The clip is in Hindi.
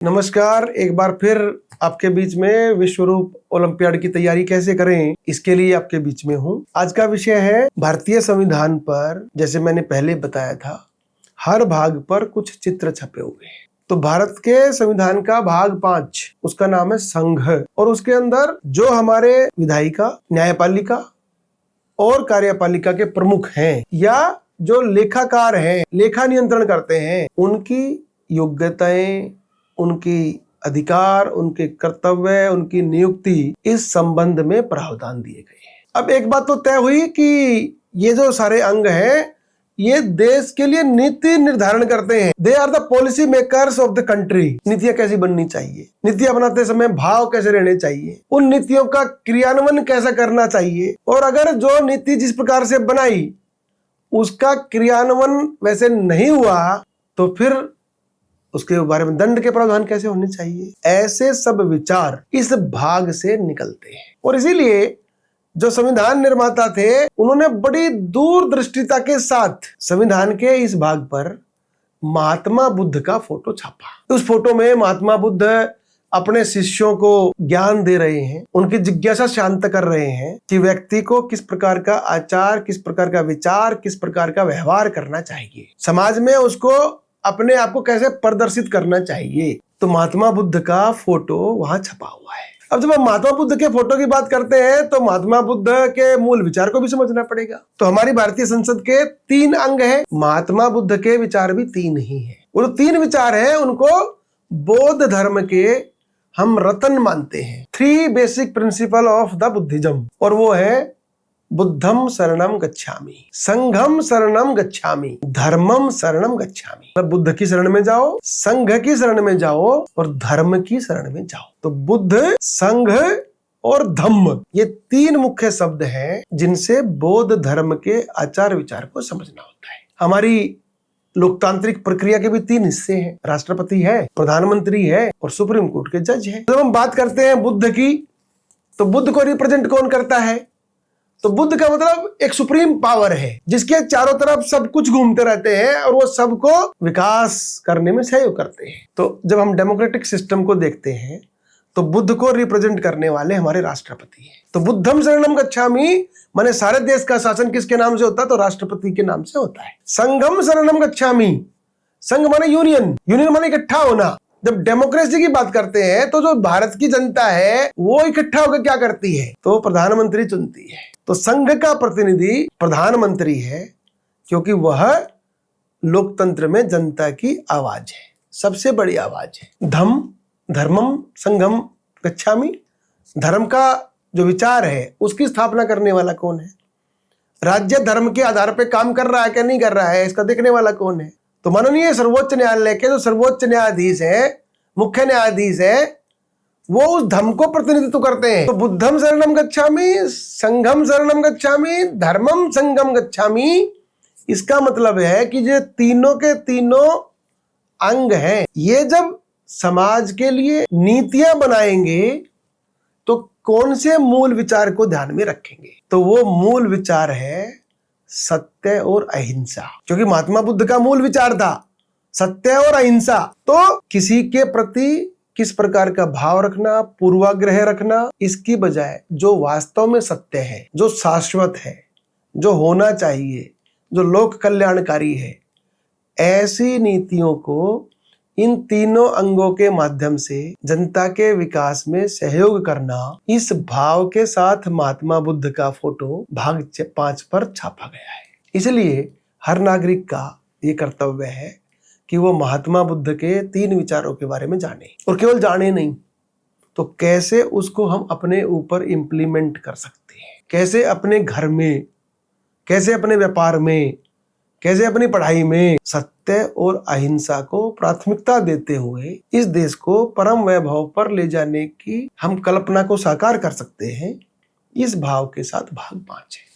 नमस्कार, एक बार फिर आपके बीच में विश्वरूप ओलंपियाड की तैयारी कैसे करें, इसके लिए आपके बीच में हूँ। आज का विषय है भारतीय संविधान पर। जैसे मैंने पहले बताया था, हर भाग पर कुछ चित्र छपे हुए हैं। तो भारत के संविधान का भाग 5, उसका नाम है संघ, और उसके अंदर जो हमारे विधायिका, न्यायपालिका और कार्यपालिका के प्रमुख हैं या जो लेखाकार हैं, लेखा नियंत्रण करते हैं, उनकी योग्यताएं, उनकी अधिकार, उनके कर्तव्य, उनकी नियुक्ति, इस संबंध में प्रावधान दिए गए हैं। अब एक बात तो तय हुई कि ये जो सारे अंग हैं, ये देश के लिए नीति निर्धारण करते हैं। They are the policy makers of the country. नीतियां कैसी बननी चाहिए, नीतियां बनाते समय भाव कैसे रहने चाहिए, उन नीतियों का क्रियान्वयन कैसा करना चाहिए, और अगर जो नीति जिस प्रकार से बनाई उसका क्रियान्वयन वैसे नहीं हुआ तो फिर उसके बारे में दंड के प्रावधान कैसे होने चाहिए। ऐसे सब विचार इस भाग से निकलते हैं। और इसीलिए जो संविधान निर्माता थे, उन्होंने बड़ी दूरदृष्टिता के साथ संविधान के इस भाग पर महात्मा बुद्ध का फोटो छापा। उस फोटो में महात्मा बुद्ध अपने शिष्यों को ज्ञान दे रहे हैं, उनकी जिज्ञासा शांत कर रहे हैं कि व्यक्ति को किस प्रकार का आचार, किस प्रकार का विचार, किस प्रकार का व्यवहार करना चाहिए, समाज में उसको अपने आप को कैसे प्रदर्शित करना चाहिए। तो महात्मा बुद्ध का फोटो वहां छपा हुआ है। अब जब हम महात्मा बुद्ध के फोटो की बात करते हैं तो महात्मा बुद्ध के मूल विचार को भी समझना पड़ेगा। तो हमारी भारतीय संसद के 3 अंग हैं, महात्मा बुद्ध के विचार भी 3 ही हैं। वो 3 विचार हैं, उनको बौद्ध धर्म के हम रत्न मानते हैं। 3 basic principle of the Buddhism, और वो है बुद्धम शरणम गच्छामि, संघम शरणम गच्छामि, धर्मम शरणम गच्छामि। मतलब बुद्ध की शरण में जाओ, संघ की शरण में जाओ और धर्म की शरण में जाओ। तो बुद्ध, संघ और धम्म, ये 3 मुख्य शब्द हैं जिनसे बौद्ध धर्म के आचार विचार को समझना होता है। हमारी लोकतांत्रिक प्रक्रिया के भी 3 हिस्से हैं। राष्ट्रपति है, प्रधानमंत्री है और सुप्रीम कोर्ट के जज है। जब हम बात करते हैं बुद्ध की, तो बुद्ध को रिप्रेजेंट कौन करता है? तो बुद्ध का मतलब एक सुप्रीम पावर है जिसके चारों तरफ सब कुछ घूमते रहते हैं और वो सबको विकास करने में सहयोग करते हैं। तो जब हम डेमोक्रेटिक सिस्टम को देखते हैं तो बुद्ध को रिप्रेजेंट करने वाले हमारे राष्ट्रपति हैं। तो बुद्धम शरणम गच्छामि माने सारे देश का शासन किसके नाम से होता है? तो राष्ट्रपति के नाम से होता है। संघम शरणम गच्छामि, संघ माने यूनियन, यूनियन माने इकट्ठा होना। जब डेमोक्रेसी की बात करते हैं तो जो भारत की जनता है वो इकट्ठा होकर क्या करती है? तो प्रधानमंत्री चुनती है। तो संघ का प्रतिनिधि प्रधानमंत्री है क्योंकि वह लोकतंत्र में जनता की आवाज है, सबसे बड़ी आवाज है। धर्मम संघम गच्छामि, धर्म का जो विचार है उसकी स्थापना करने वाला कौन है? राज्य धर्म के आधार पर काम कर रहा है क्या नहीं कर रहा है, इसका देखने वाला कौन है? तो माननीय सर्वोच्च न्यायालय के जो सर्वोच्च न्यायाधीश है, मुख्य न्यायाधीश है, वो उस धर्म को प्रतिनिधित्व करते हैं। तो बुद्धम शरणम गच्छामि, संघम शरणम गच्छामि, धर्मम संघम गच्छामि, इसका मतलब है कि ये तीनों के तीनों अंग हैं, ये जब समाज के लिए नीतियां बनाएंगे तो कौन से मूल विचार को ध्यान में रखेंगे? तो वो मूल विचार है सत्य और अहिंसा, क्योंकि महात्मा बुद्ध का मूल विचार था सत्य और अहिंसा। तो किसी के प्रति किस प्रकार का भाव रखना, पूर्वाग्रह रखना, इसकी बजाय जो वास्तव में सत्य है, जो शाश्वत है, जो होना चाहिए, जो लोक कल्याणकारी है, ऐसी नीतियों को इन तीनों अंगों के माध्यम से जनता के विकास में सहयोग करना, इस भाव के साथ महात्मा बुद्ध का फोटो भाग 5 पर छापा गया है। इसलिए हर नागरिक का ये कर्तव्य है कि वो महात्मा बुद्ध के 3 विचारों के बारे में जाने, और केवल जाने नहीं तो कैसे उसको हम अपने ऊपर इम्प्लीमेंट कर सकते हैं, कैसे अपने घर में, कैसे अपने व्यापार में, कैसे अपनी पढ़ाई में सत्य और अहिंसा को प्राथमिकता देते हुए इस देश को परम वैभव पर ले जाने की हम कल्पना को साकार कर सकते हैं। इस भाव के साथ भाग 5 है।